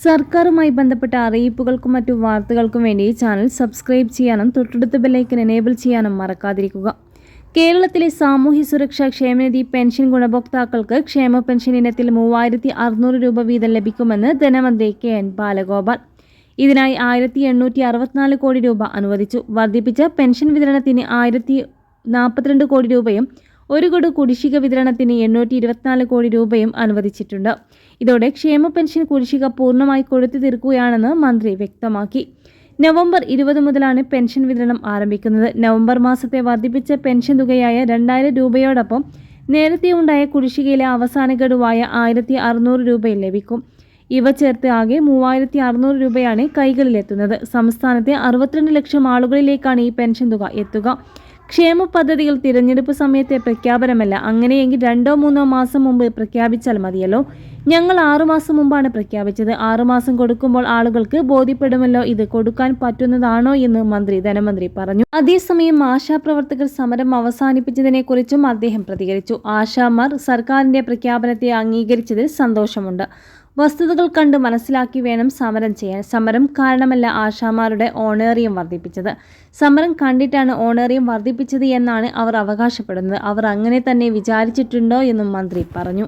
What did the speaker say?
സർക്കാരുമായി ബന്ധപ്പെട്ട അറിയിപ്പുകൾക്കും മറ്റു വാർത്തകൾക്കും വേണ്ടി ഈ ചാനൽ സബ്സ്ക്രൈബ് ചെയ്യാനും തൊട്ടടുത്ത ബെല്ലൈക്കൻ എനേബിൾ ചെയ്യാനും മറക്കാതിരിക്കുക. കേരളത്തിലെ സാമൂഹ്യ സുരക്ഷാ ക്ഷേമനിധി പെൻഷൻ ഗുണഭോക്താക്കൾക്ക് ക്ഷേമ പെൻഷൻ ഇനത്തിൽ 3600 രൂപ വീതം ലഭിക്കുമെന്ന് ധനമന്ത്രി കെ.എൻ. ബാലഗോപാൽ. ഇതിനായി 1864 കോടി രൂപ അനുവദിച്ചു. വർദ്ധിപ്പിച്ച പെൻഷൻ വിതരണത്തിന് 1042 കോടി രൂപയും ഒരു ഗഡു കുടിശ്ശിക വിതരണത്തിന് 824 കോടി രൂപയും അനുവദിച്ചിട്ടുണ്ട്. ഇതോടെ ക്ഷേമ പെൻഷൻ കുടിശ്ശിക പൂർണ്ണമായി കൊടുത്തു തീർക്കുകയാണെന്ന് മന്ത്രി വ്യക്തമാക്കി. നവംബർ 20 മുതലാണ് പെൻഷൻ വിതരണം ആരംഭിക്കുന്നത്. നവംബർ മാസത്തെ വർദ്ധിപ്പിച്ച പെൻഷൻ തുകയായ 2000 രൂപയോടൊപ്പം നേരത്തെ ഉണ്ടായ കുടിശ്ശികയിലെ അവസാന ഗഡുവായ 1600 രൂപയും ലഭിക്കും. ഇവ ചേർത്ത് ആകെ 3600 രൂപയാണ് കൈകളിലെത്തുന്നത്. സംസ്ഥാനത്തെ 62 ലക്ഷം ആളുകളിലേക്കാണ് ഈ പെൻഷൻ തുക എത്തുക. ക്ഷേമ പദ്ധതികൾ തിരഞ്ഞെടുപ്പ് സമയത്തെ പ്രഖ്യാപനമല്ല. അങ്ങനെയെങ്കിൽ 2-3 മാസം മുമ്പ് പ്രഖ്യാപിച്ചാൽ മതിയല്ലോ. ഞങ്ങൾ 6 മാസം മുമ്പാണ് പ്രഖ്യാപിച്ചത്. 6 മാസം കൊടുക്കുമ്പോൾ ആളുകൾക്ക് ബോധ്യപ്പെടുമല്ലോ ഇത് കൊടുക്കാൻ പറ്റുന്നതാണോ എന്ന് ധനമന്ത്രി പറഞ്ഞു. അതേസമയം ആശാപ്രവർത്തകർ സമരം അവസാനിപ്പിച്ചതിനെക്കുറിച്ചും അദ്ദേഹം പ്രതികരിച്ചു. ആശാമാർ സർക്കാരിന്റെ പ്രഖ്യാപനത്തെ അംഗീകരിച്ചതിൽ സന്തോഷമുണ്ട്. വസ്തുതകൾ കണ്ട് മനസ്സിലാക്കി വേണം സമരം ചെയ്യാൻ. സമരം കാരണമല്ല ആശാമാരുടെ ഓണേറിയം വർദ്ധിപ്പിച്ചത്. സമരം കണ്ടിട്ടാണ് ഓണേറിയം വർദ്ധിപ്പിച്ചത് എന്നാണ് അവർ അവകാശപ്പെടുന്നത്. അവർ അങ്ങനെ തന്നെ വിചാരിച്ചിട്ടുണ്ടോ എന്നും മന്ത്രി പറഞ്ഞു.